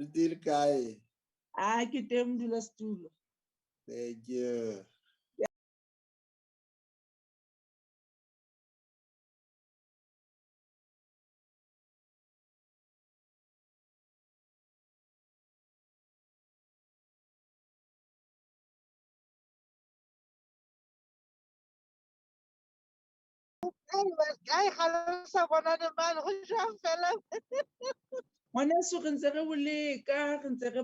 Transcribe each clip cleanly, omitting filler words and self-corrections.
Still guy. Ah, ke teng modulasetulo. Thank you. Ngwaneso re ntse re o leka, re ntse re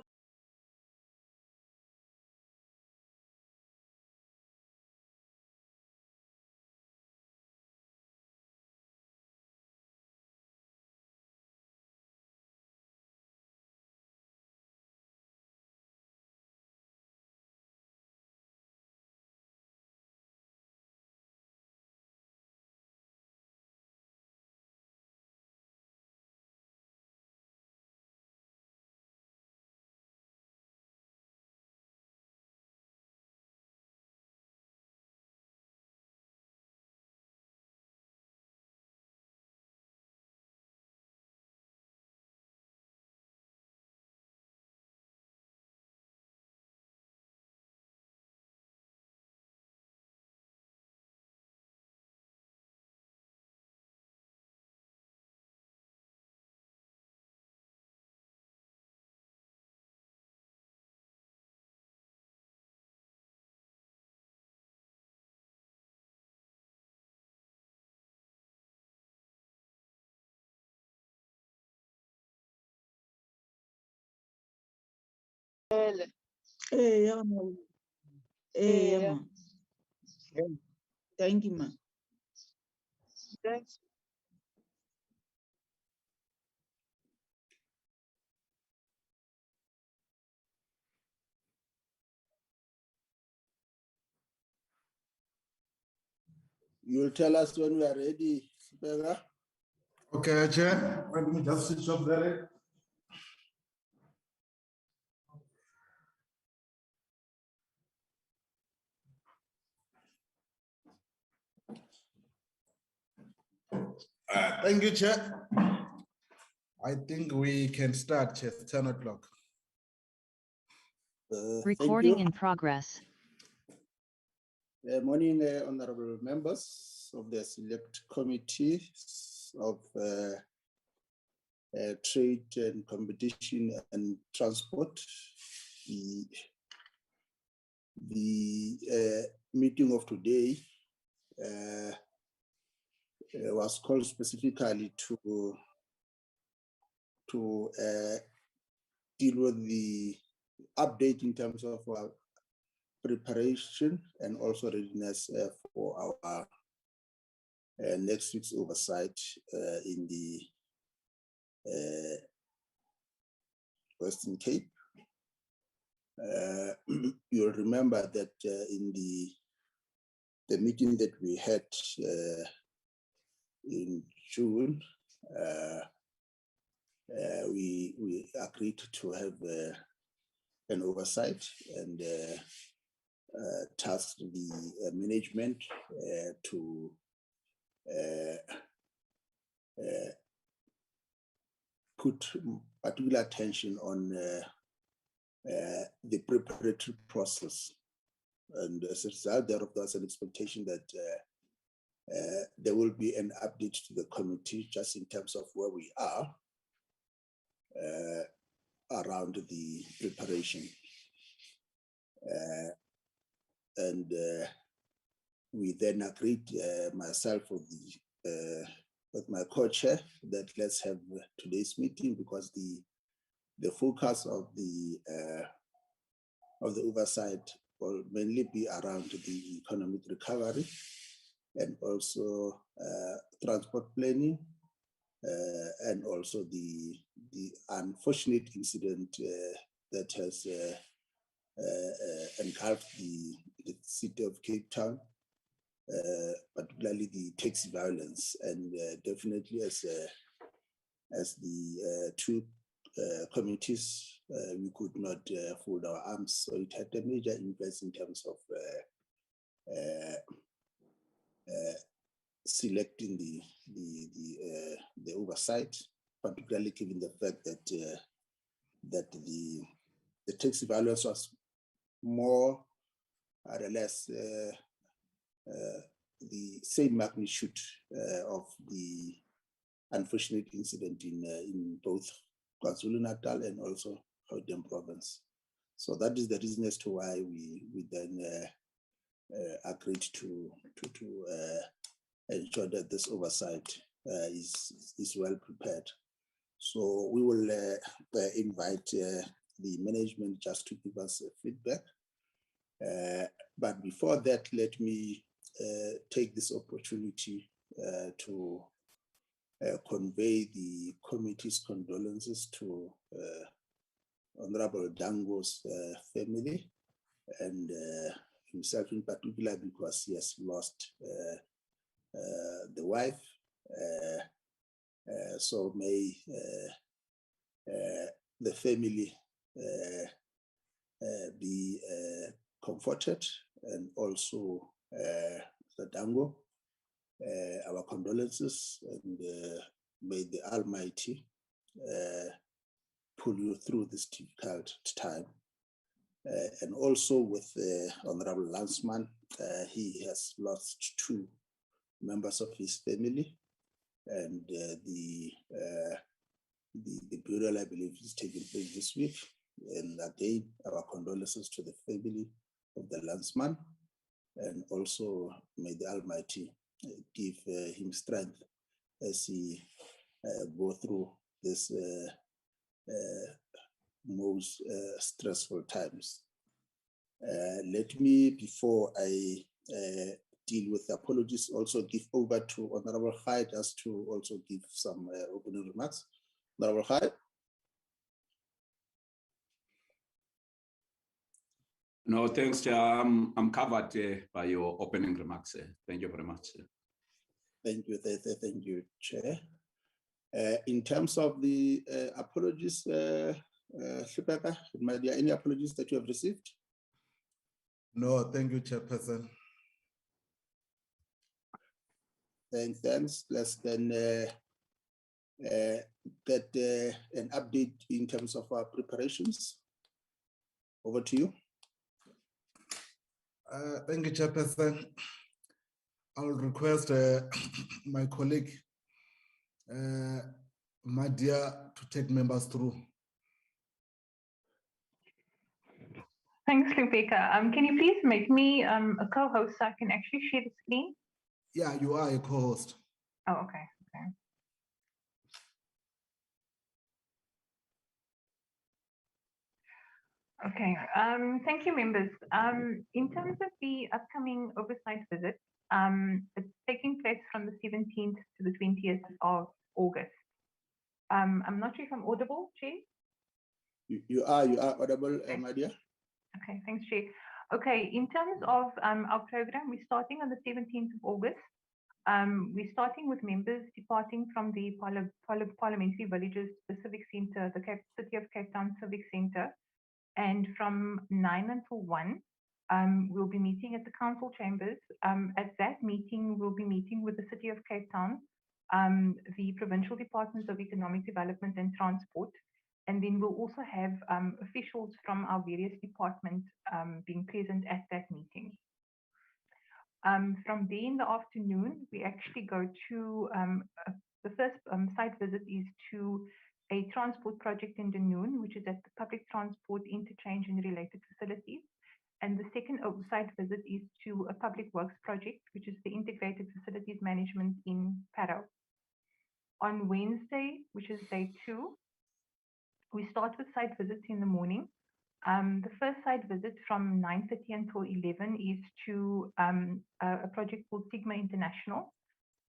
yeah, ma. Yeah, ma. Thank you, ma. Thanks. You'll tell us when we are ready, Sipega. Okay, Chair. Let me just switch off there. Thank you, Chair. I think we can start, Chair. 10 o'clock. Recording in progress. Morning, honorable members of the Select Committee of Trade and Competition and Transport. The meeting of today was called specifically to deal with the update in terms of our preparation and also readiness for our next week's oversight in the Western Cape. You'll remember that in the meeting that we had in June, we agreed to have an oversight and tasked the management to put particular attention on the preparatory process. And as a result thereof, there's an expectation that there will be an update to the committee just in terms of where we are around the preparation. And we then agreed, myself with my co-chair, that let's have today's meeting because the focus of the oversight will mainly be around the economic recovery and also transport planning and also the unfortunate incident that has engulfed the city of Cape Town, particularly the taxi violence, and definitely as the two committees, we could not fold our arms, so it had a major impact in terms of selecting the oversight, particularly given the fact that that the tax evaluation was more or less the same magnitude of the unfortunate incident in both KwaZulu-Natal and also Gauteng province. So that is the reason as to why we then agreed to ensure that this oversight is well prepared. So we will invite the management just to give us feedback. But before that, let me take this opportunity to convey the committee's condolences to Honorable Dango's family and himself in particular, because he has lost the wife. So may the family be comforted, and also the Dango, our condolences, and may the Almighty pull you through this difficult time. And also with Honorable Landsman, he has lost 2 members of his family, and the burial, I believe, is taking place this week. And again, our condolences to the family of the Landsman, and also may the Almighty give him strength as he go through this most stressful times. Let me, before I deal with apologies, also give over to Honorable Khai just to also give some opening remarks. Honorable Khai. No, thanks, Chair. I'm covered by your opening remarks. Thank you very much. Thank you, Chair. In terms of the apologies, Hlupeka, are there any apologies that you have received? No, thank you, Chairperson. Thanks. Let's then get an update in terms of our preparations. Over to you. Thank you, Chairperson. I'll request my colleague, Madia, to take members through. Thanks, Lupeka. Can you please make me a co-host so I can actually share the screen? Yeah, you are a co-host. Oh, okay. Okay, thank you, members. In terms of the upcoming oversight visit, it's taking place from the 17th to the 20th of August. I'm not sure if I'm audible, Chair. You are audible, my dear. Okay, thanks, Chair. Okay, in terms of our program, we're starting on the 17th of August. We're starting with members departing from the Parliamentary Villages, the Civic Centre, the City of Cape Town Civic Centre. And from 9 until 1, we'll be meeting at the council chambers. At that meeting, we'll be meeting with the City of Cape Town, the Provincial Departments of Economic Development and Transport, and then we'll also have officials from our various departments being present at that meeting. From there in the afternoon, we actually go to, the first site visit is to a transport project in Dunoon, which is at the public transport interchange and related facilities. And the second site visit is to a public works project, which is the integrated facilities management in Parow. On Wednesday, which is day 2, we start with site visits in the morning. The first site visit from 9:30 until 11 is to a project called Sigma International.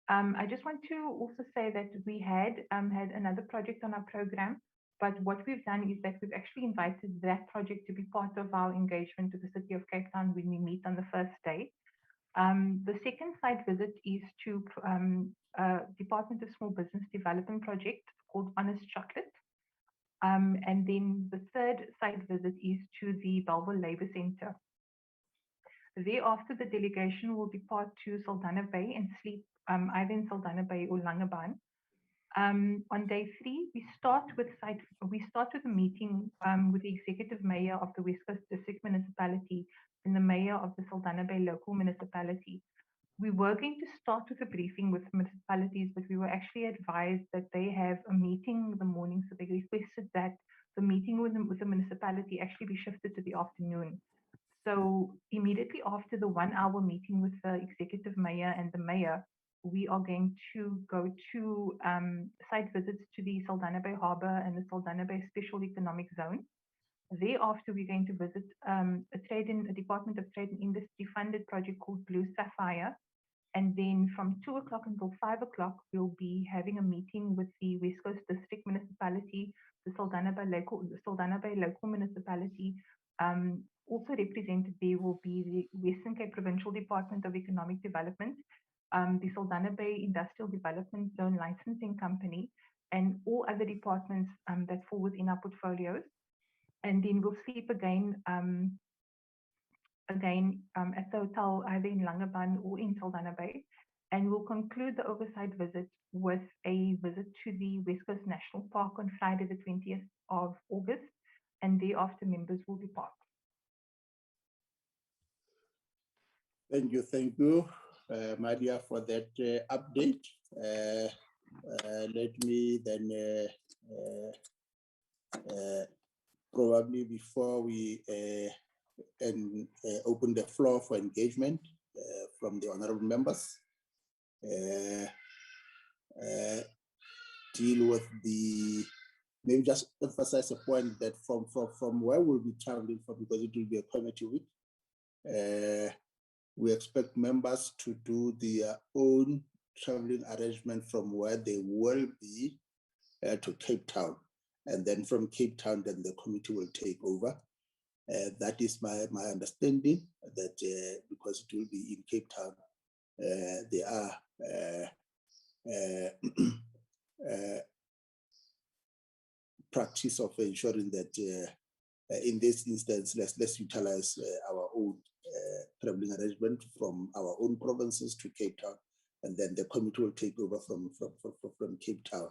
I just want to also say that we had another project on our program, but what we've done is that we've actually invited that project to be part of our engagement with the City of Cape Town when we meet on the first day. The second site visit is to Department of Small Business Development project called Honest Chocolate. And then the third site visit is to the Bellville Labour Centre. Thereafter, the delegation will depart to Saldanha Bay and sleep either in Saldanha Bay or Langebaan. On day 3, we start with a meeting with the executive mayor of the West Coast District Municipality and the mayor of the Saldanha Bay local municipality. We were going to start with a briefing with municipalities, but we were actually advised that they have a meeting in the morning, so they requested that the meeting with the municipality actually be shifted to the afternoon. So immediately after the 1-hour meeting with the executive mayor and the mayor, we are going to go to site visits to the Saldanha Bay Harbour and the Saldanha Bay Special Economic Zone. Thereafter, we're going to visit a Department of Trade and Industry funded project called Blue Sapphire. And then from 2 o'clock until 5 o'clock, we'll be having a meeting with the West Coast District Municipality, the Saldanha Bay local municipality. Also represented there will be the Western Cape Provincial Department of Economic Development, the Saldanha Bay Industrial Development Zone Licensing Company, and all other departments that fall within our portfolios. And then we'll sleep again at the hotel either in Langebaan or in Saldanha Bay. And we'll conclude the oversight visit with a visit to the West Coast National Park on Friday, the 20th of August. And thereafter, members will depart. Thank you, Maria, for that update. Let me then probably before we open the floor for engagement from the honorable members, deal with maybe just emphasize a point that from where we'll be traveling from, because it will be a committee week. We expect members to do their own traveling arrangement from where they will be to Cape Town. And then from Cape Town, then the committee will take over. That is my understanding, that because it will be in Cape Town, there are practice of ensuring that in this instance, let's utilize our own traveling arrangement from our own provinces to Cape Town, and then the committee will take over from Cape Town.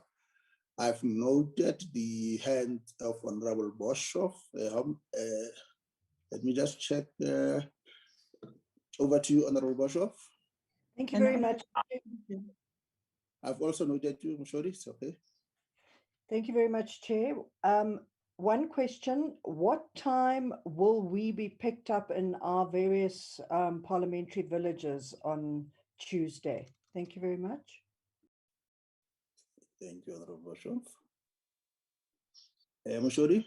I've noted the hand of Honorable Boshoff. Let me just check. Over to you, Honorable Boshoff. Thank you very much. I've also noted you, Mshori. It's okay. Thank you very much, Chair. One question: what time will we be picked up in our various parliamentary villages on Tuesday? Thank you very much. Thank you, Honorable Boshoff. Mshori?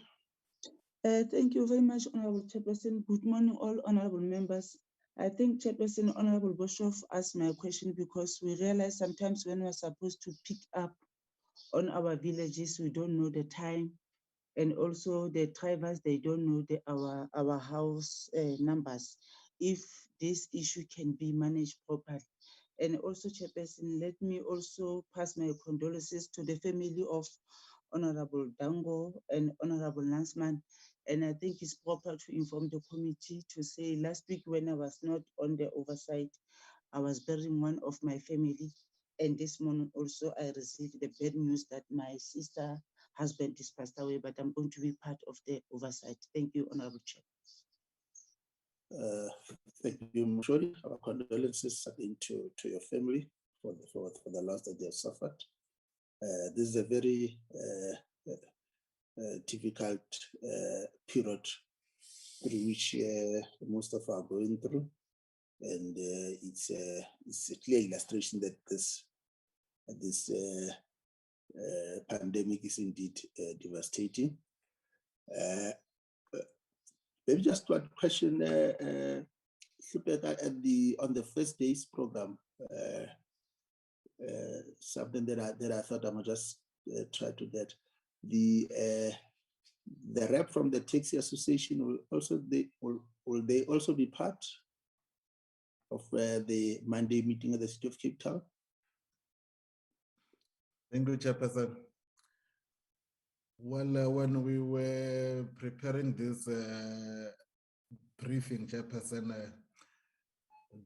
Thank you very much, Honorable Chairperson. Good morning, all honorable members. I think Chairperson Honorable Boshoff asked my question because we realize sometimes when we're supposed to pick up on our villages, we don't know the time. And also the drivers, they don't know our house numbers, if this issue can be managed properly. And also, Chairperson, let me also pass my condolences to the family of Honorable Dango and Honorable Lansman. And I think it's proper to inform the committee to say last week when I was not on the oversight, I was burying one of my family. And this morning also I received the bad news that my sister husband is passed away, but I'm going to be part of the oversight. Thank you, Honorable Chair. Thank you, Mshori. Our condolences again to your family for the loss that they have suffered. This is a very difficult period through which most of us are going through, and it's a clear illustration that this pandemic is indeed devastating. Maybe just one question, on the first day's program, something that I thought I might just try to get. The rep from the taxi association will they also be part of the Monday meeting at the City of Cape Town? Thank you, Chairperson. Well, when we were preparing this briefing, Chairperson,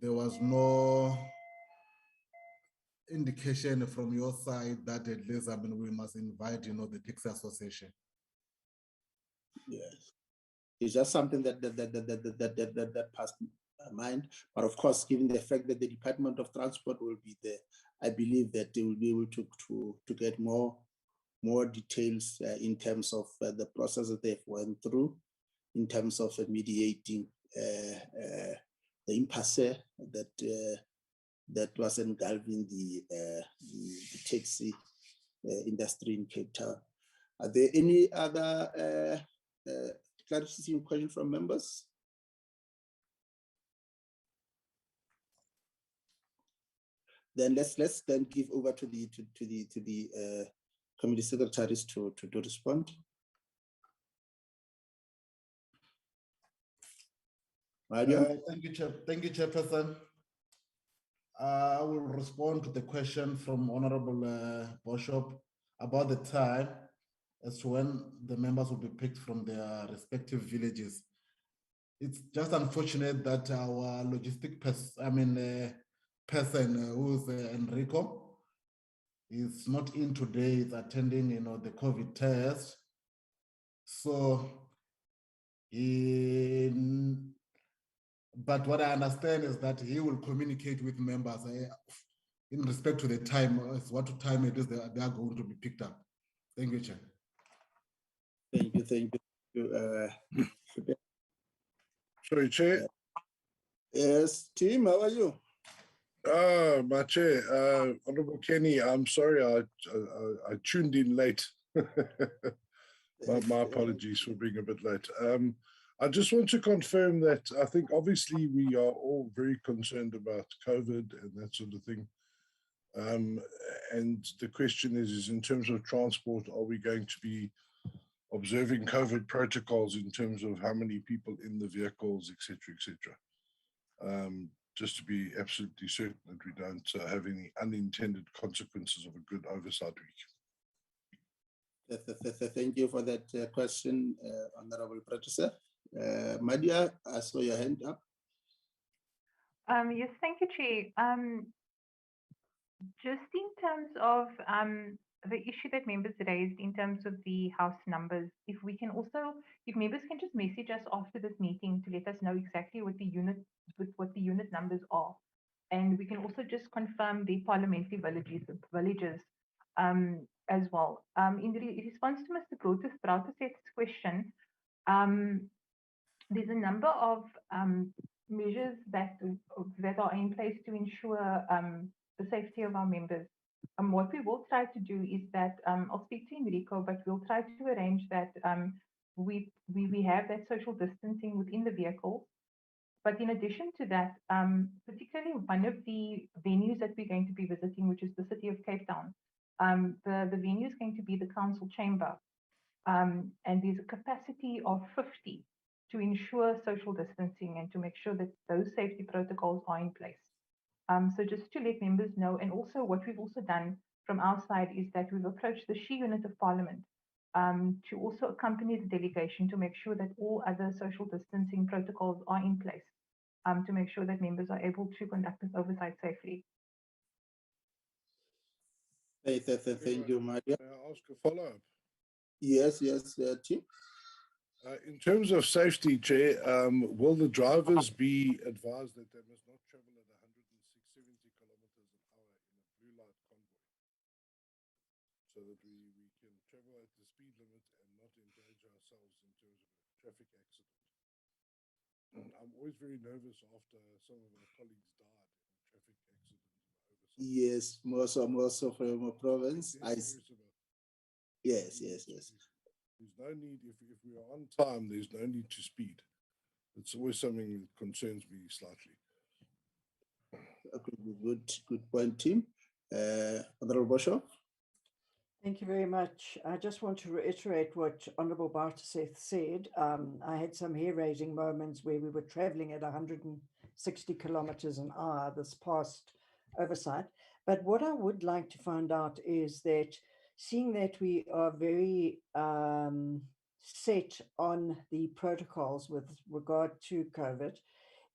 there was no indication from your side that at least, I mean, we must invite, the taxi association? Yes, it's just something that passed my mind. But of course, given the fact that the Department of Transport will be there, I believe that they will be able to get more details in terms of the process that they've went through, in terms of mediating the impasse that was engulfing the taxi industry in Cape Town. Are there any other clarification question from members? Then let's then give over to the committee secretaries to respond. Thank you, Chairperson. I will respond to the question from Honorable Bishop about the time as to when the members will be picked from their respective villages. It's just unfortunate that our logistic person who's Enrico is not in today, is attending, the COVID test. So, but what I understand is that he will communicate with members in respect to the time, what time it is they are going to be picked up. Thank you, Chair. Thank you. Sorry, Chair. Yes, Tim, how are you? My Chair, Honorable Kenny, I'm sorry, I tuned in late. My apologies for being a bit late. I just want to confirm that I think obviously we are all very concerned about COVID and that sort of thing. And the question is in terms of transport, are we going to be observing COVID protocols in terms of how many people in the vehicles, etc., etc. Just to be absolutely certain that we don't have any unintended consequences of a good oversight week. Thank you for that question, Honorable Professor. Madia, I saw your hand up. Yes, thank you, Chair. Just in terms of the issue that members raised in terms of the house numbers, if members can just message us after this meeting to let us know exactly what the unit numbers are, and we can also just confirm the parliamentary villages as well. In response to Mr. Brauteset's question, there's a number of measures that are in place to ensure the safety of our members. What we will try to do is that I'll speak to Enrico, but we'll try to arrange that we have that social distancing within the vehicle. But in addition to that, particularly one of the venues that we're going to be visiting, which is the city of Cape Town, the venue is going to be the council chamber, and there's a capacity of 50 to ensure social distancing and to make sure that those safety protocols are in place. So just to let members know, and also what we've also done from our side is that we've approached the She Unit of Parliament to also accompany the delegation to make sure that all other social distancing protocols are in place to make sure that members are able to conduct this oversight safely. Thank you, Maria. May I ask a follow-up? Yes, Tim. In terms of safety, Chair, will the drivers be advised that they must not travel at 170 kilometers an hour in a blue light convoy, so that we can travel at the speed limit and not endanger ourselves in terms of a traffic accident? I'm always very nervous after some of our colleagues died in traffic accidents. Yes, more so from a province. Yes. There's no need, if we are on time, there's no need to speed. It's always something that concerns me slightly. Okay, good point, Tim. Honorable Bosho. Thank you very much. I just want to reiterate what Honorable Bartoseth said. I had some hair-raising moments where we were traveling at 160 kilometers an hour this past oversight. But what I would like to find out is that, seeing that we are very set on the protocols with regard to COVID,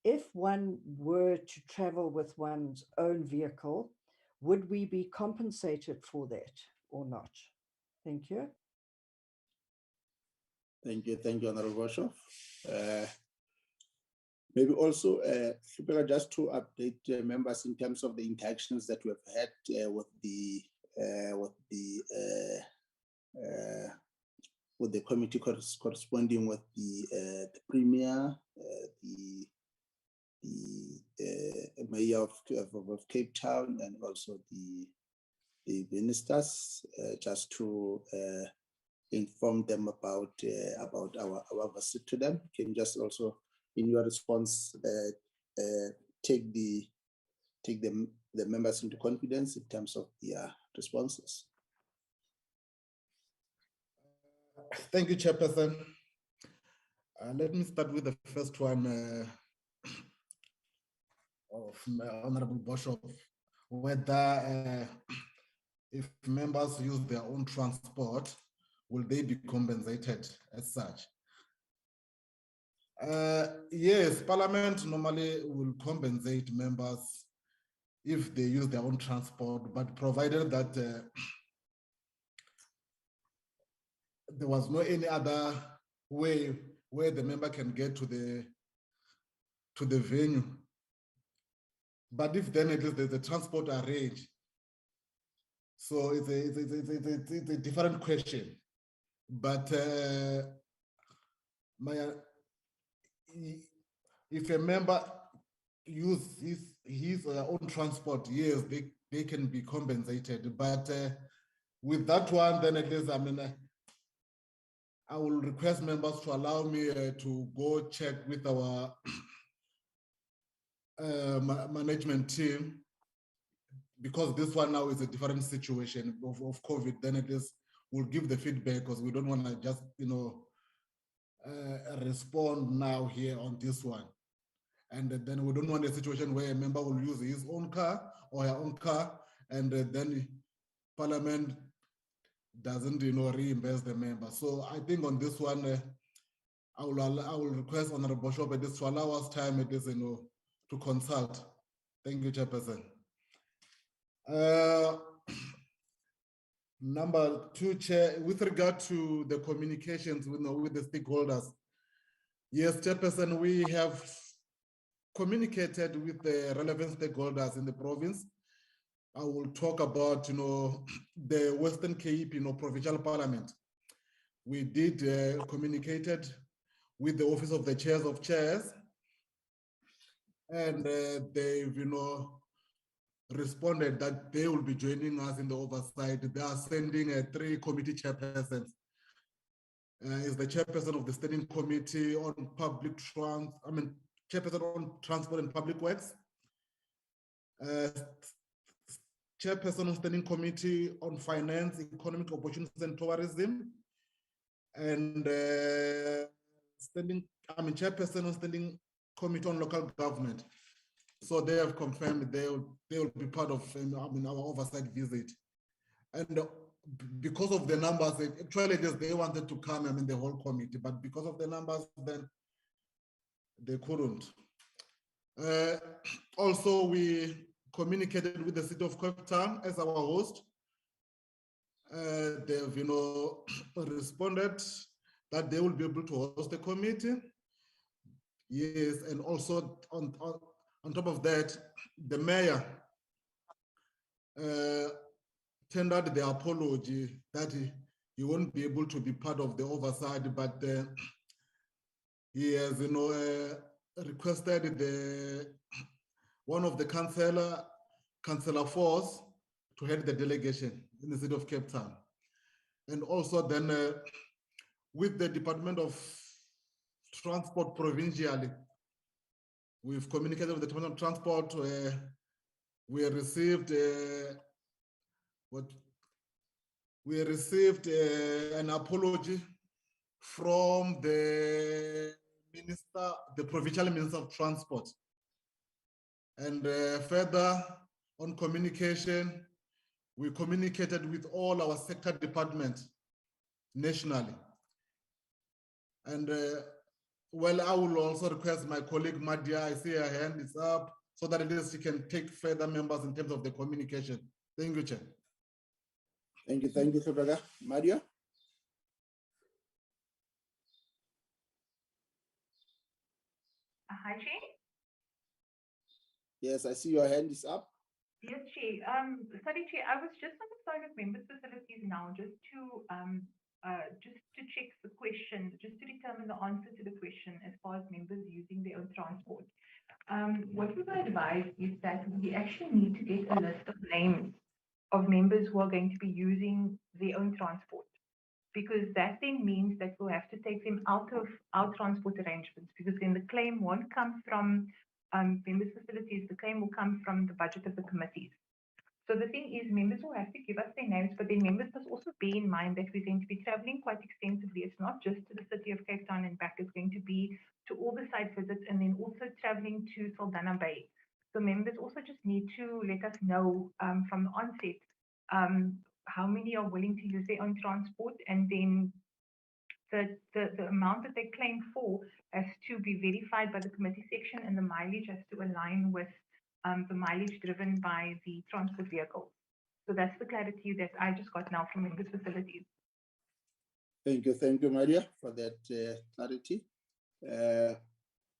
if one were to travel with one's own vehicle, would we be compensated for that or not? Thank you. Thank you, Honorable Boshoff. Maybe also, just to update members in terms of the interactions that we have had with the committee corresponding with the Premier, the Mayor of Cape Town, and also the ministers, just to inform them about our visit to them. Can you just also, in your response, take the members into confidence in terms of their responses? Thank you, Chairperson. Let me start with the first one of Honorable Boshoff, whether if members use their own transport, will they be compensated as such? Yes, Parliament normally will compensate members if they use their own transport, but provided that there was no any other way where the member can get to the venue. But if then at least there's a transport arranged, so it's a different question. But if a member uses his own transport, yes, they can be compensated. But with that one, then at least, I mean, I will request members to allow me to go check with our management team, because this one now is a different situation of COVID. Then at least we'll give the feedback, because we don't want to just, respond now here on this one. And then we don't want a situation where a member will use his own car or her own car, and then Parliament doesn't, reimburse the member. So I think on this one, I will request Honorable Boshoff at this to allow us time at this, to consult. Thank you, Chairperson. Number two, Chair, with regard to the communications with the stakeholders, yes, Chairperson, we have communicated with the relevant stakeholders in the province. I will talk about, the Western Cape, provincial parliament. We did communicated with the Office of the Chairs of Chairs, and they've, responded that they will be joining us in the oversight. They are sending 3 committee chairpersons. Is the chairperson of the Standing Committee on chairperson on Transport and Public Works, chairperson on Standing Committee on Finance, Economic Opportunities and Tourism, and chairperson on Standing Committee on Local Government. So they have confirmed they will be part of our oversight visit. And because of the numbers, actually they wanted to come, the whole committee, but because of the numbers, then they couldn't. Also, we communicated with the city of Cape Town as our host. They've, responded that they will be able to host the committee. Yes, and also on top of that, the mayor tendered the apology that he won't be able to be part of the oversight, but he has, requested one of the councillor force to head the delegation in the city of Cape Town. And also then with the Department of Transport provincially, we've communicated with the Department of Transport. We received an apology from the provincial minister of transport. And further on communication, we communicated with all our sector departments nationally. And well, I will also request my colleague Madia, I see her hand is up. so that at least you can take further members in terms of the communication. Thank you, Chair. Thank you, Hlopeka. Mario? Hi, Chair. Yes, I see your hand is up. Yes, Chair. Sorry, Chair, I was just on the side of members' facilities now, just to check the question, just to determine the answer to the question as far as members using their own transport. What we were advised is that we actually need to get a list of names of members who are going to be using their own transport, because that then means that we'll have to take them out of our transport arrangements, because then the claim won't come from members' facilities, the claim will come from the budget of the committees. So the thing is, members will have to give us their names, but then members must also bear in mind that we're going to be traveling quite extensively. It's not just to the city of Cape Town and back, it's going to be to all the site visits and then also traveling to Saldanha Bay. So members also just need to let us know from the onset how many are willing to use their own transport, and then the amount that they claim for has to be verified by the committee section, and the mileage has to align with the mileage driven by the transport vehicle. So that's the clarity that I just got now from members' facilities. Thank you, Maria, for that clarity.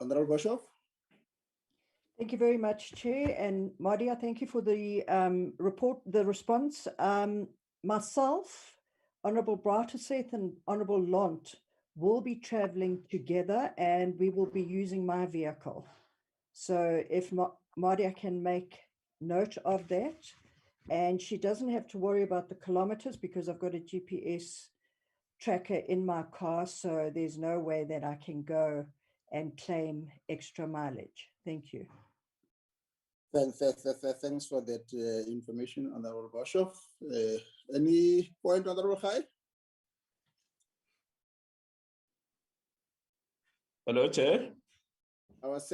Honorable Boshoff? Thank you very much, Chair. And Maria, thank you for the response. Myself, Honorable Braateseth and Honorable Lont will be traveling together, and we will be using my vehicle. So if Maria can make note of that, and she doesn't have to worry about the kilometers because I've got a GPS tracker in my car, so there's no way that I can go and claim extra mileage. Thank you. Thanks for that information, Honorable Boshoff. Any point, Honorable Khai? Hello, Chair. I was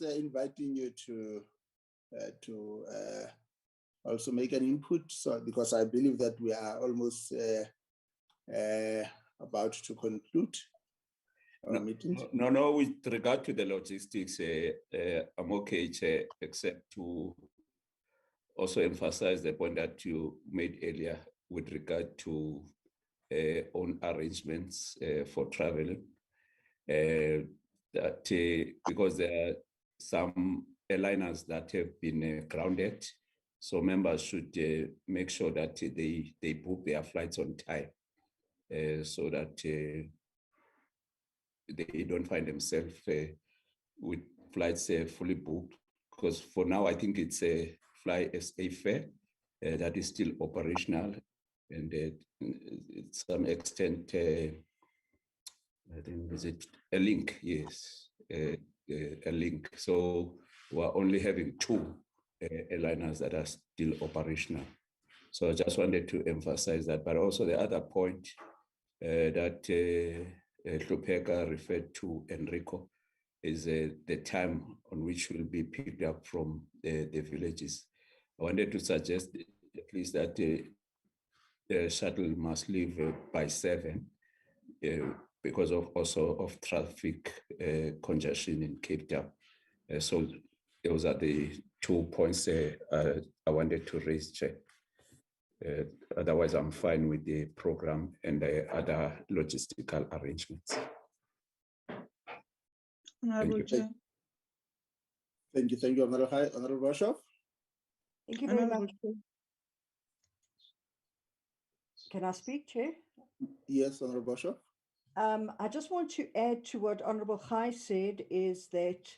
inviting you to also make an input, so because I believe that we are almost about to conclude our meeting. No, with regard to the logistics, I'm okay, Chair, except to also emphasize the point that you made earlier with regard to own arrangements for traveling. That because there are some airliners that have been grounded, so members should make sure that they book their flights on time, so that they don't find themselves with flights some booked. Because for now, I think it's a Fly SA fare that is still operational, and to some extent, I think is it a link? Yes, a link. So we're only having 2 airliners that are still operational. So I just wanted to emphasize that. But also the other point that Hlopeka referred to, Enrico, is the time on which we'll be picked up from the villages. I wanted to suggest at least that the shuttle must leave by 7 because of traffic congestion in Cape Town. So those are the 2 points I wanted to raise, Chair. Otherwise, I'm fine with the program and the other logistical arrangements. Honorable Chair. Thank you, Honorable Boshoff. Thank you very Honorable much. Chair. Can I speak, Chair? Yes, Honorable Boshoff. I just want to add to what Honorable Khai said, is that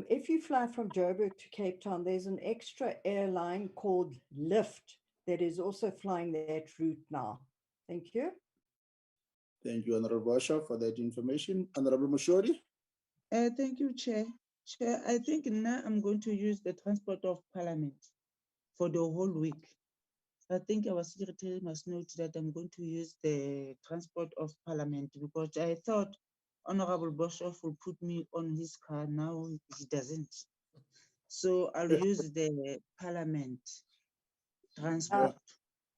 if you fly from Joburg to Cape Town, there's an extra airline called Lyft that is also flying that route now. Thank you. Thank you, Honorable Boshoff, for that information. Honorable Mushori. Thank you, Chair. Chair, I think now I'm going to use the transport of Parliament for the whole week. I think our secretary must note that I'm going to use the transport of Parliament, because I thought Honorable Boshoff will put me on his car. Now he doesn't. So I'll use the Parliament transport.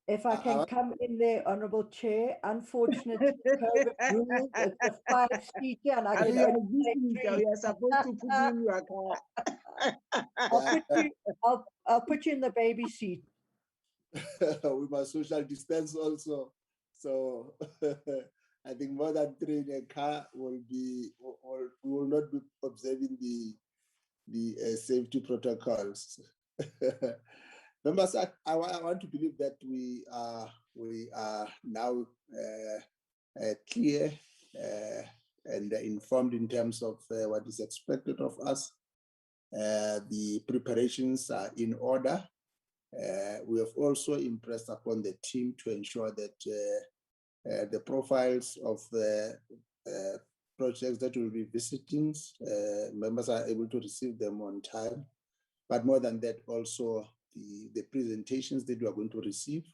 If I can come in there, Honorable Chair, unfortunately, COVID rules, it's a 5-seater, and I can only take 3. You are supposed to put me in your car. I'll put you in the baby seat. We must social distance also. So I think more than 3 in a car will be, or we will not be observing the safety protocols. Members, I want to believe that we are now clear and informed in terms of what is expected of us. The preparations are in order. We have also impressed upon the team to ensure that the profiles of the projects that we'll be visiting, members are able to receive them on time. But more than that, also the presentations that we are going to receive,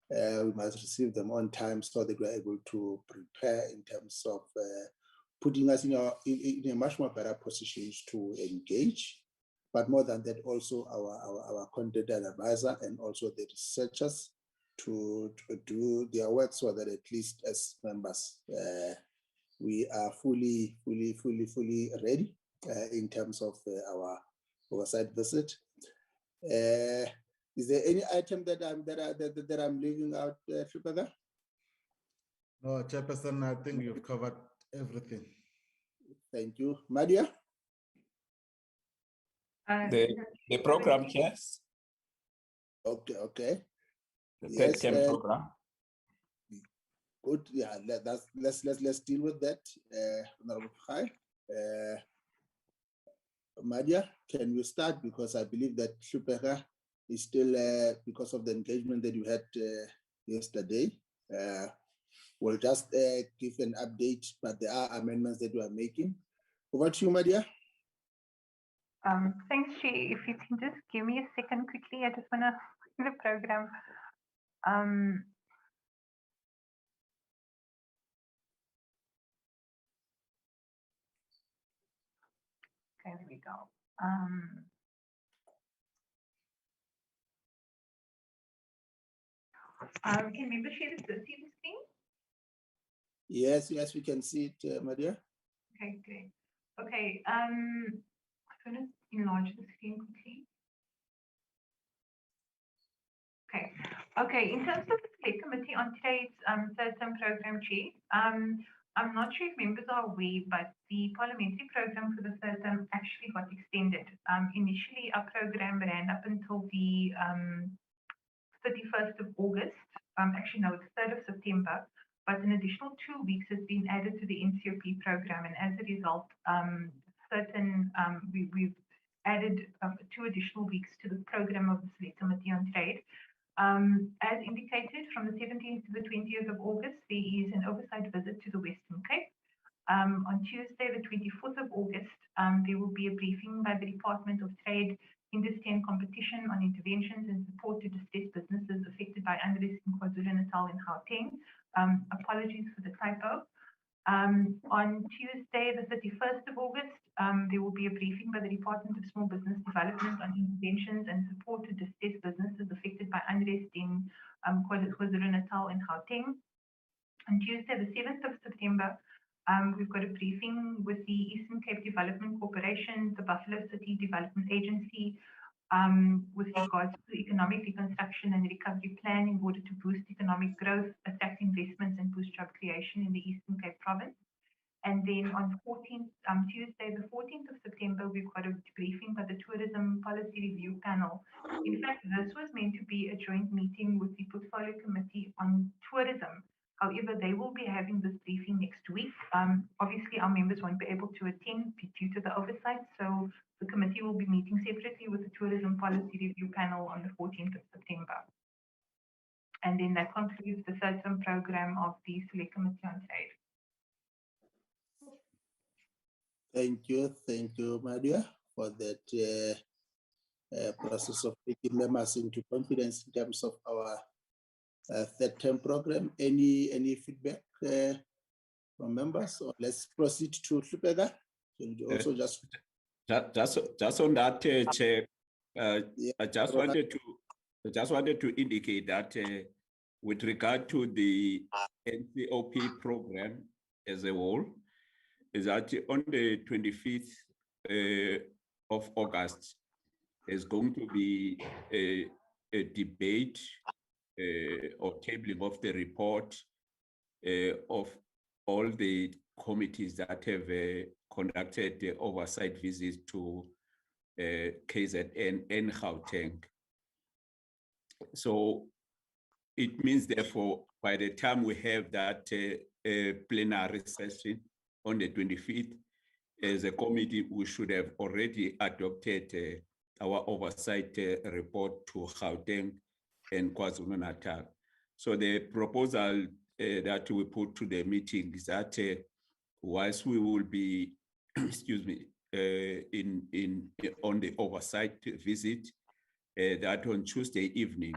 we must receive them on time so that we are able to prepare in terms of putting us in a much more better position to engage. But more than that, also our content advisor and also the researchers to do their work so that at least as members, we are fully ready in terms of our oversight visit. Is there any item that I'm leaving out, Shupaka? No, Chairperson, I think you've covered everything. Thank you. Madia? The program chairs. Okay. The Yes, program. Good. Yeah, let's deal with that. Honorable Khai. Madia, can you start? Because I believe that Shupeka is still, because of the engagement that you had yesterday. We'll just give an update, but there are amendments that we are making. Over to you, Madia. Thanks, Chair. If you can just give me a second quickly, I just want to the program. Okay, there we go. Can members see the screen? Yes, we can see it, Madia. Okay, great. Okay, I'm going to enlarge the screen quickly. Okay. In terms of the select committee on today's third-term program, Chair, I'm not sure if members are aware, but the parliamentary program for the third term actually got extended. Initially, our program ran up until the 31st of August. Actually, no, the 3rd of September. But an additional 2 weeks has been added to the NCOP program, and as a result, we've added 2 additional weeks to the program of the Select Committee on Trade. As indicated, from the 17th to the 20th of August, there is an oversight visit to the Western Cape. On Tuesday, the 24th of August, there will be a briefing by the Department of Trade, Industry and Competition on interventions and support to distressed businesses affected by unrest in KwaZulu-Natal and Gauteng. Apologies for the typo. On Tuesday, the 31st of August, there will be a briefing by the Department of Small Business Development on interventions and support to distressed businesses affected by unrest in KwaZulu-Natal and Gauteng. On Tuesday, the 7th of September, we've got a briefing with the Eastern Cape Development Corporation, the Buffalo City Development Agency, with regards to the economic reconstruction and recovery plan in order to boost economic growth, attract investments, and boost job creation in the Eastern Cape province. And then on Tuesday, the 14th of September, we've got a briefing by the Tourism Policy Review Panel. In fact, this was meant to be a joint meeting with the Portfolio Committee on Tourism. However, they will be having this briefing next week. Obviously, our members won't be able to attend due to the oversight, so the committee will be meeting separately with the Tourism Policy Review Panel on the 14th of September. And then that concludes the third-term program of the Select Committee on Trade. Thank you, Madia, for that process of taking members into confidence in terms of our third-term program. Any feedback from members? Or let's proceed to Shupeka. Can you also just on that, Chair, yeah, I just wanted to indicate that with regard to the NCOP program as a whole, is that on the 25th of August, is going to be a debate or tabling of the report of all the committees that have conducted the oversight visits to KZN and Gauteng. So it means, therefore, by the time we have that plenary session on the 25th, as a committee, we should have already adopted our oversight report to Gauteng and KwaZulu-Natal. So the proposal that we put to the meeting is that whilst we will be, excuse me, on the oversight visit, that on Tuesday evening,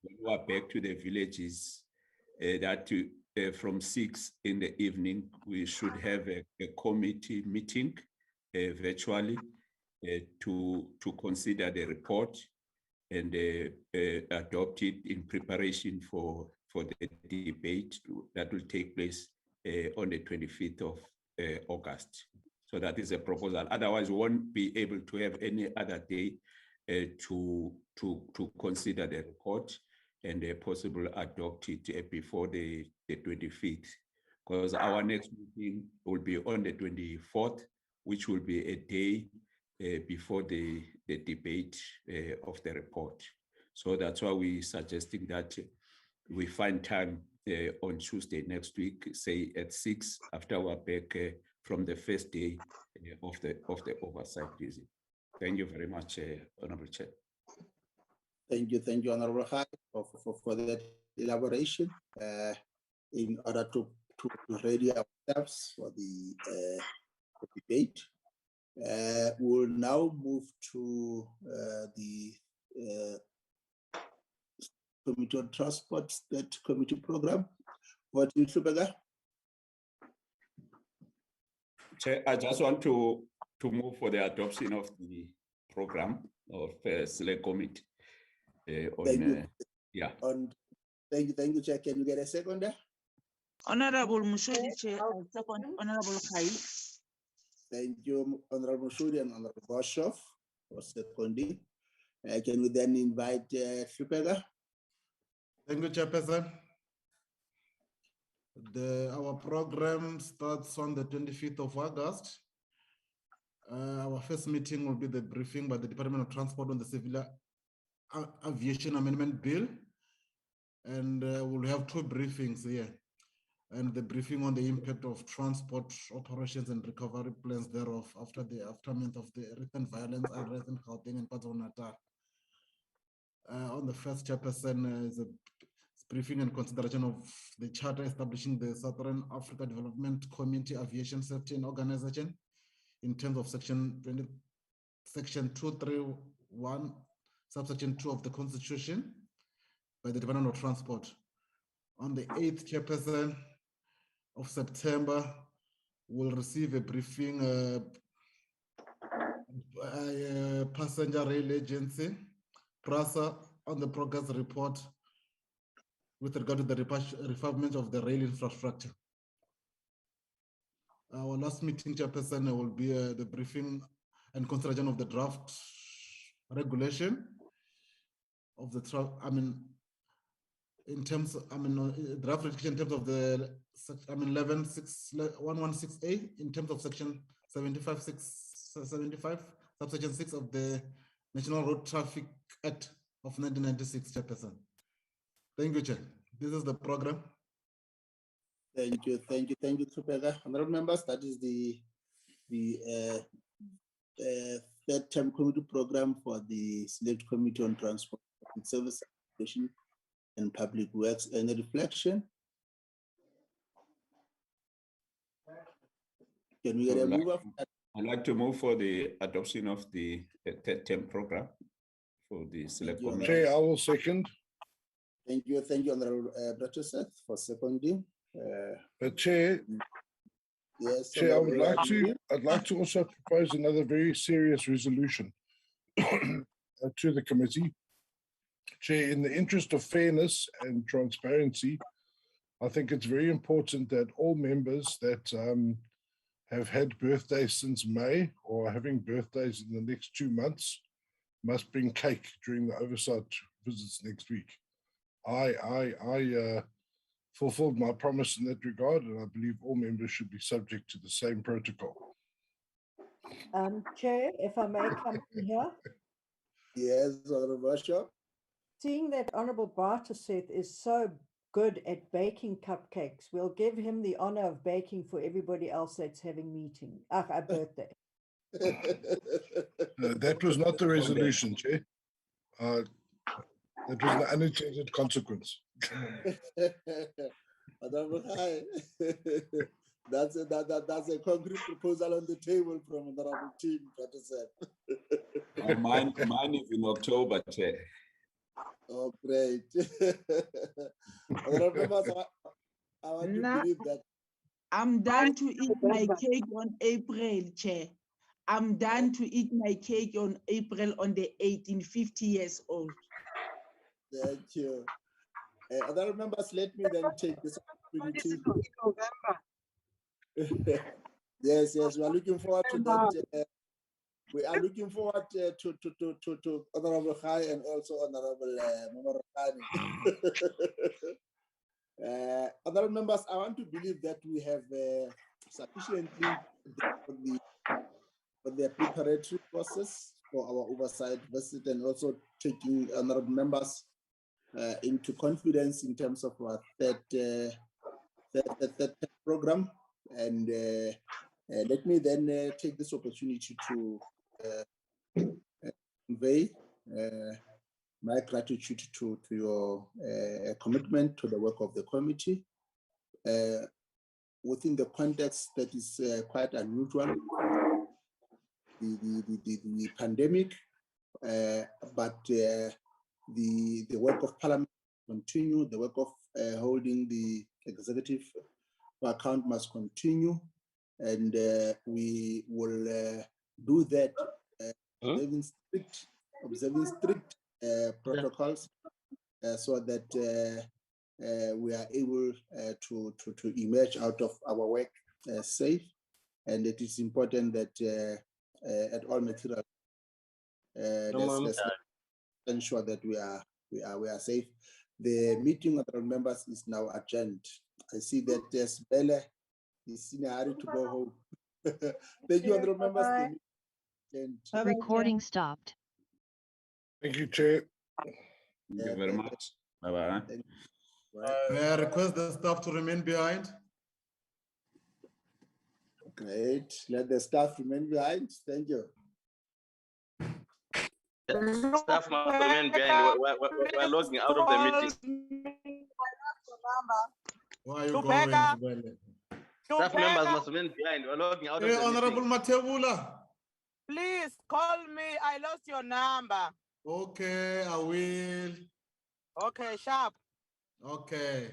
when we are back to the villages, that from 6 in the evening, we should have a committee meeting virtually to consider the report and adopt it in preparation for the debate that will take place on the 25th of August. So that is a proposal. Otherwise, we won't be able to have any other day to consider the report and possible adopt it before the 25th, because our next meeting will be on the 24th, which will be a day before the debate of the report. So that's why we're suggesting that we find time on Tuesday next week, say at 6, after we're back from the first day of the oversight visit. Thank you very much, Honorable Chair. Thank you, Honorable High, for that elaboration. In order to ready ourselves for the debate, we'll now move to the Committee on Transport State Committee Program. What do you think? Chair, I just want to move for the adoption of the program of Select Committee. Thank you. Yeah. Thank you, Chair. Can you get a second there? Honorable Mushodi, Chair, second Honorable Khai. Thank you, Honorable Mushodi and Honorable Boshoff for seconding. Can we then invite Flupega? Thank you, Chairperson. Our program starts on the 25th of August. Our first meeting will be the briefing by the Department of Transport on the Civil Aviation Amendment Bill. And we'll have 2 briefings here. And the briefing on the impact of transport operations and recovery plans thereof after the aftermath of the recent violence unrest in Gauteng and KwaZulu-Natal. On the first, Chairperson, is a briefing and consideration of the charter establishing the Southern Africa Development Community Aviation Safety and Organization in terms of section 231, subsection 2 of the Constitution by the Department of Transport. On the 8th, Chairperson, of September, we'll receive a briefing Passenger Rail Agency, PRASA, on the progress report with regard to the refurbishment of the rail infrastructure. Our last meeting, Chairperson, will be the briefing and consideration of the draft regulation of the draft regulation in terms of the 1168 in terms of section 75 subsection 6 of the National Road Traffic Act of 1996, Chairperson. Thank you, Chair. This is the program. Thank you, Flupega. Honorable members, that is the third term committee program for the Select Committee on Transport and Service Administration and Public Works. Any reflection? Can we get a move of that? I'd like to move for the adoption of the third term program for the Select Committee. Chair, I will second. Thank you, Honorable Bratuseth, for seconding. Chair, yes, Chair, I'd like to also propose another very serious resolution to the committee. Chair, in the interest of fairness and transparency, I think it's very important that all members that have had birthdays since May or are having birthdays in the next 2 months must bring cake during the oversight visits next week. I fulfilled my promise in that regard, and I believe all members should be subject to the same protocol. Chair, if I may come in here. Yes, Honorable Bishop. Seeing that Honorable Bartaseth is so good at baking cupcakes, we'll give him the honor of baking for everybody else that's having a birthday. That was not the resolution, Chair. That was an unintended consequence. Honorable High. That's a concrete proposal on the table from Honorable Team, Mine is in October, Chair. Oh, great. Honorable members, I want to believe that. I'm done to eat my cake on April, Chair. I'm done to eat my cake on April on the 18, 50 years old. Thank you. Other members, let me then take this opportunity. Yes, we are looking forward to that. We are looking forward to Honorable Khai and also Honorable Momorakani. Other members, I want to believe that we have sufficiently for the preparatory process for our oversight visit and also taking honorable members into confidence in terms of our third program. And let me then take this opportunity to convey my gratitude to your commitment to the work of the committee within the context that is quite unusual, the pandemic, but the work of Parliament continue, the work of holding the executive account must continue, and we will do that observing strict protocols so that we are able to emerge out of our work safe. And it is important that at all material let's ensure that we are safe. The meeting of the members is now adjourned. I see that there's Bella is in a hurry to go home. Thank you, other members. Recording stopped. Thank you, Chair. Thank you very much. Bye-bye. May I request the staff to remain behind? Great. Let the staff remain behind. Thank you. Staff must remain behind. We're logging out of the meeting. Why are you going? Staff members must remain behind. We're logging out of the Honorable meeting. Matebula. Please call me. I lost your number. Okay, I will. Okay, sharp. Okay.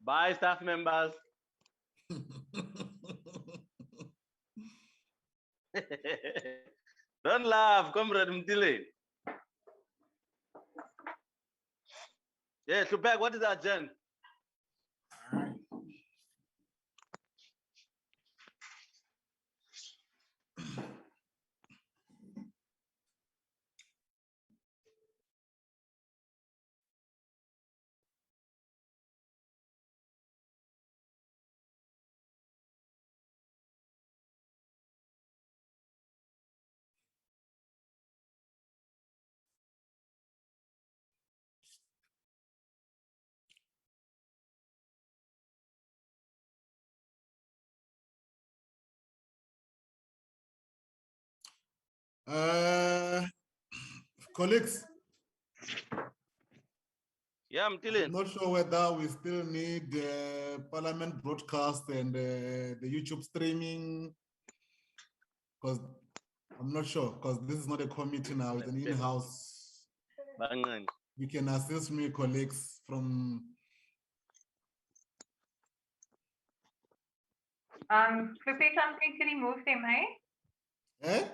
Bye, staff members. Don't laugh, Comrade Mtile. Yeah, Lubeg, what is that, Jen? Colleagues. Yeah, Mtile. I'm not sure whether we still need Parliament broadcast and the YouTube streaming, because I'm not sure, because this is not a committee now, it's an in-house. You can assist me, colleagues, from... Flippy, something to remove them, eh? Eh?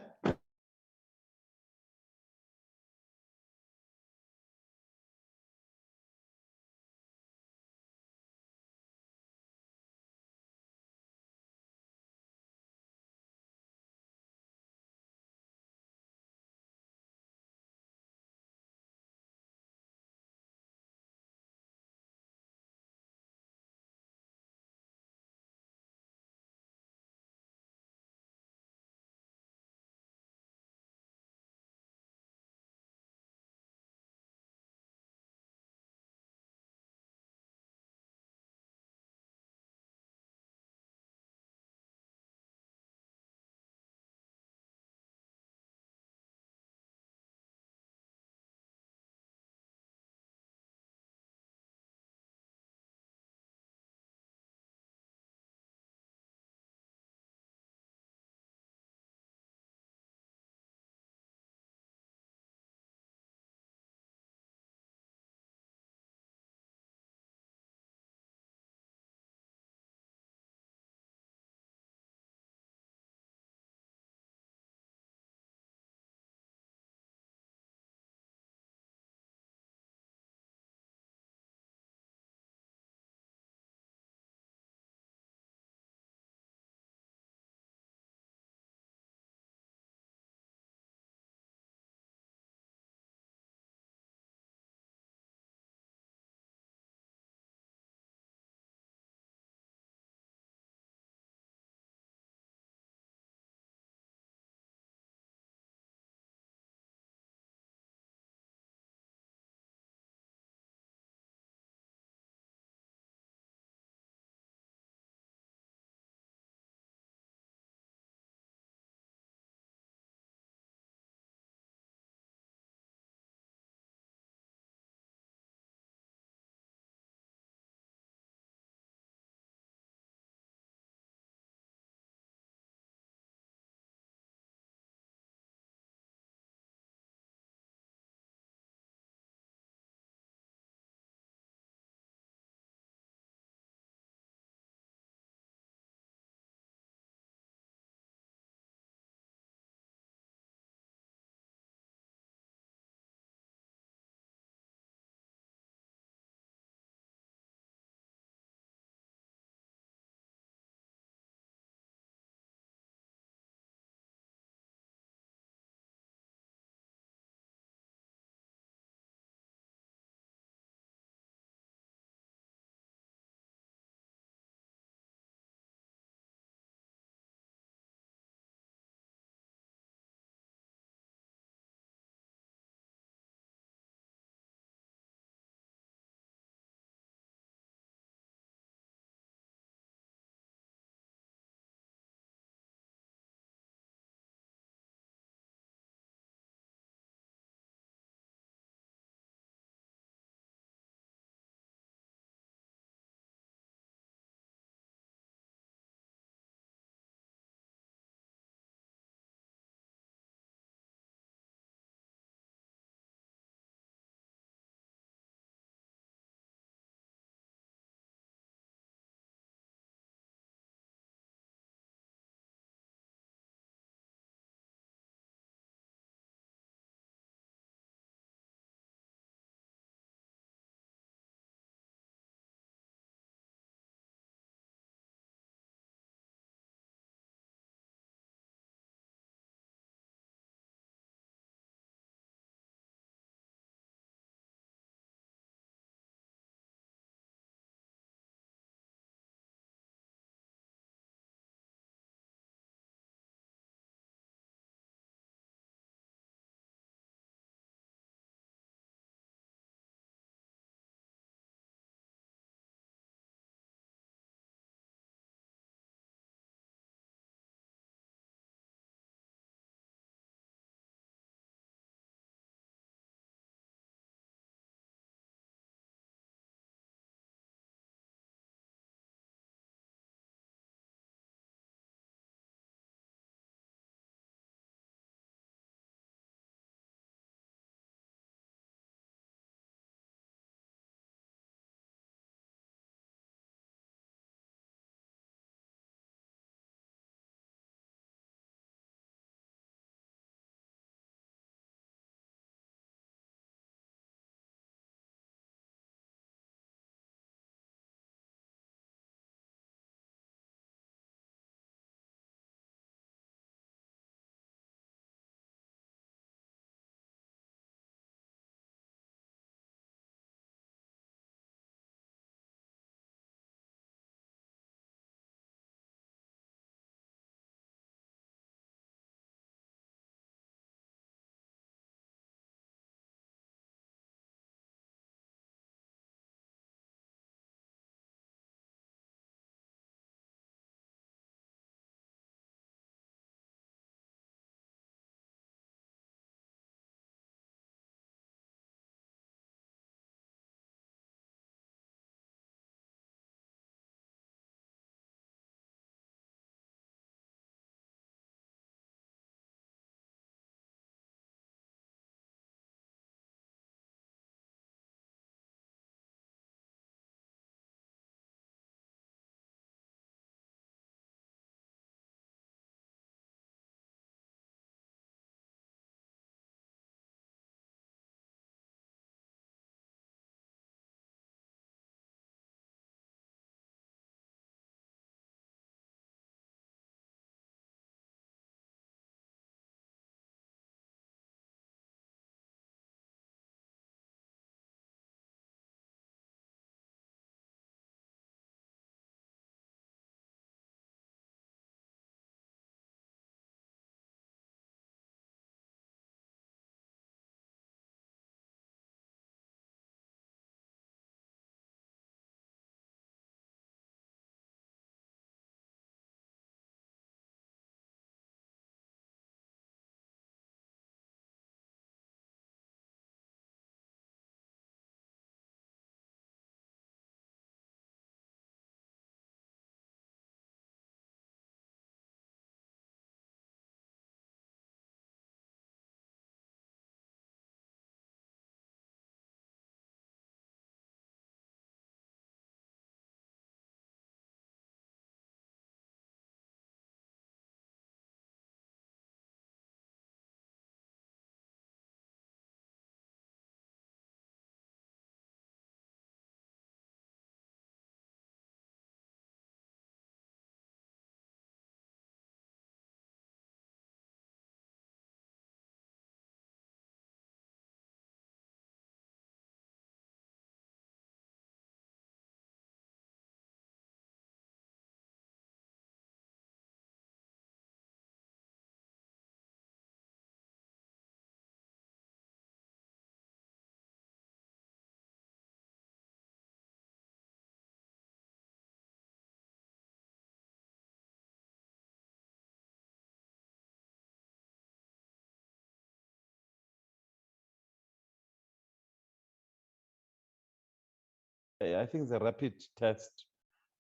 I think the rapid test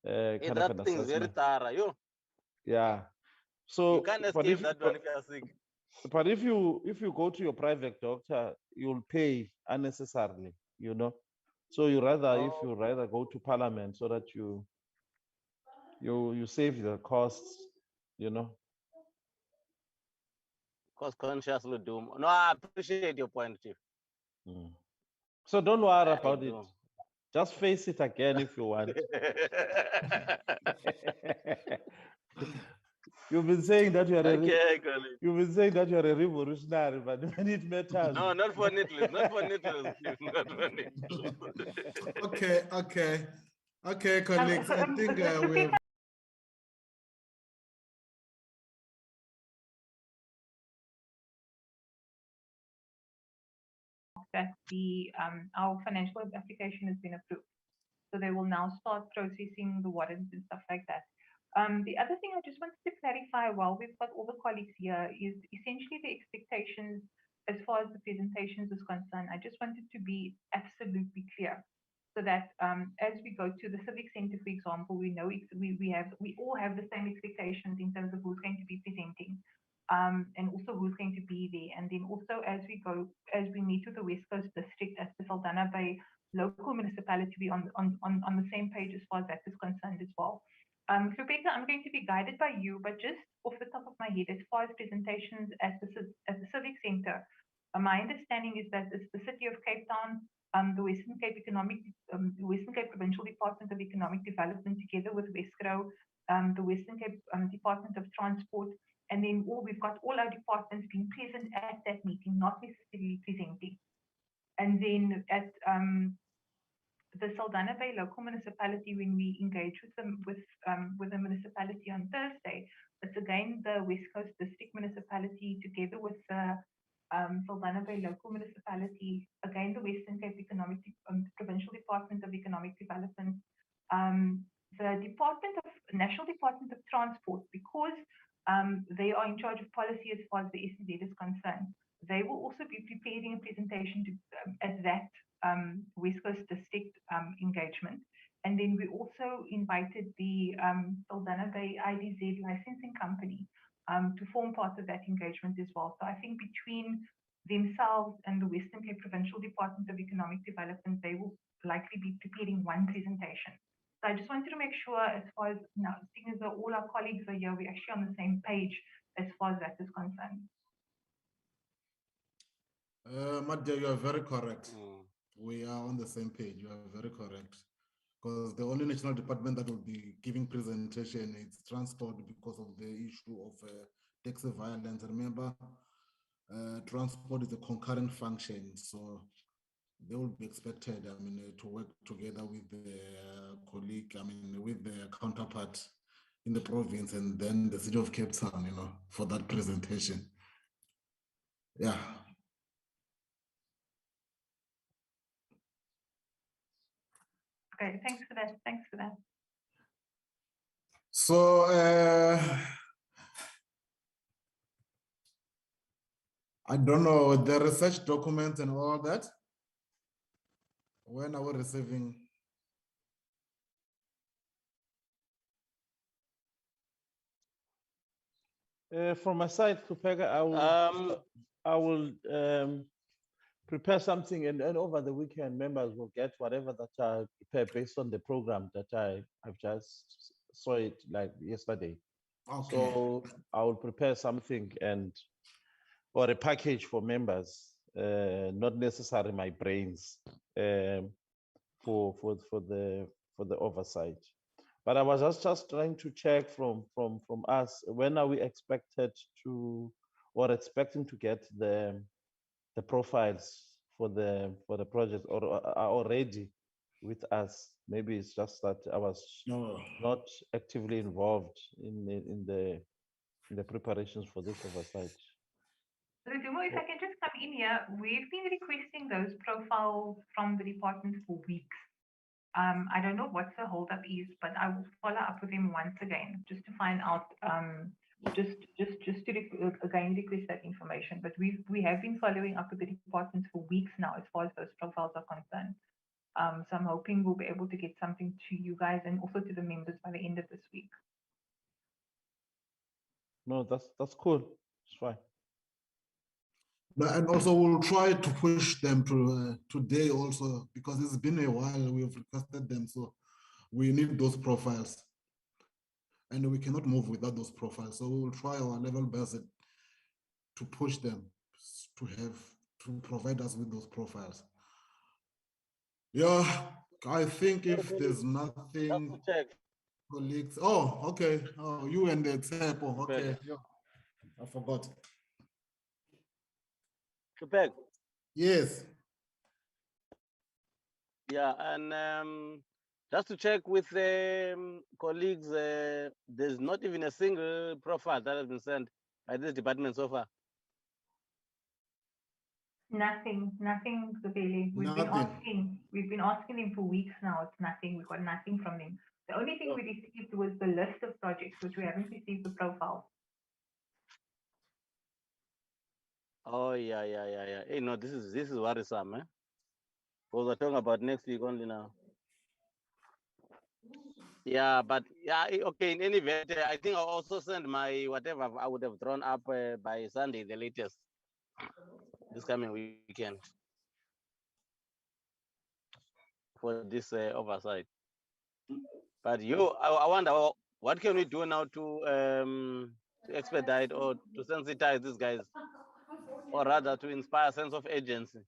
Hey, kind of that an thing is very assessment. thorough. You Yeah. So, you can't but escape if that one if you're sick. but if you go to your private doctor, you'll pay unnecessarily, you know. So you rather if you rather go to parliament so that you save the costs, you know. Cost consciously doom. No, I appreciate your point, Chief. So don't worry I about it. do. Just face it again if you want. You've been saying that you are Okay, colleague. you've been saying that you are a revolutionary, but when it matters. No, not for needless, not for needless, Chief, not for needless. Okay, colleagues. I think we have. That our financial application has been approved. So they will now start processing the warrants and stuff like that. The other thing I just wanted to clarify while we've got all the colleagues here is essentially the expectations as far as the presentations is concerned. I just wanted to be absolutely clear so that as we go to the Civic Center, for example, we know we all have the same expectations in terms of who's going to be presenting. And also who's going to be there. And then also as we meet with the West Coast District as the Saldanha Bay local municipality, be on the same page as far as that is concerned as well. Rebecca, I'm going to be guided by you, but just off the top of my head, as far as presentations at the Civic Center, my understanding is that it's the City of Cape Town, the Western Cape Provincial Department of Economic Development, together with Wescro, the Western Cape Department of Transport, and then we've got all our departments being present at that meeting, not necessarily presenting. And then at the Saldanha Bay local municipality, when we engage with them with the municipality on Thursday, it's again the West Coast District Municipality together with the Saldanha Bay local municipality, again the Western Cape Provincial Department of Economic Development, the National Department of Transport, because they are in charge of policy as far as the SEZ is concerned. They will also be preparing a presentation at that West Coast District engagement. And then we also invited the Saldanha Bay IDZ licensing company to form part of that engagement as well. So I think between themselves and the Western Cape Provincial Department of Economic Development, they will likely be preparing one presentation. So I just wanted to make sure, as far as now, seeing as all our colleagues are here, we're actually on the same page as far as that is concerned. Madja, you are very correct. We are on the same page. You are very correct. Because the only national department that will be giving presentation is transport because of the issue of taxi violence. Remember, transport is a concurrent function, so they will be expected, I mean, to work together with the colleague, I mean, with the counterpart in the province and then the city of Cape Town, you know, for that presentation. Yeah. Okay, thanks for that. Thanks for that. So, I don't know, the research documents and all that. When are we receiving? From my side, Kupega, I will prepare something, and over the weekend, members will get whatever that I prepare based on the program that I've just saw it like yesterday. Okay. So I will prepare something or a package for members, not necessarily my brains, for the oversight. But I was just trying to check from us, when are we expected to or expecting to get the profiles for the project, or are already with us? Maybe it's just that I was not actively involved in the preparations for this oversight. If I can just come in here, we've been requesting those profiles from the department for weeks. I don't know what the holdup is, but I will follow up with him once again just to find out, just to again request that information. But we have been following up with the departments for weeks now as far as those profiles are concerned. So I'm hoping we'll be able to get something to you guys and also to the members by the end of this week. No, that's cool. It's fine. And also we'll try to push them to today also, because it's been a while we've requested them, so we need those profiles. And we cannot move without those profiles. So we will try our level best to push them to provide us with those profiles. Yeah, I think if there's nothing, colleagues. Oh, okay. Oh, you and the Tsepo. Okay. Yeah. I forgot. Tupek. Yes. Yeah, and just to check with colleagues, there's not even a single profile that has been sent by this department so far. Nothing, Zubeli. We've been asking them for weeks now. It's nothing. We've got nothing from them. The only thing we received was the list of projects, which we haven't received the profile. Oh yeah. Hey, no, this is worrisome, eh? Because we're talking about next week only now. Yeah, but yeah, okay. In any event, I think I'll also send my whatever I would have drawn up by Sunday, the latest, this coming weekend, for this oversight. But I wonder what can we do now to expedite or to sensitize these guys, or rather to inspire a sense of urgency.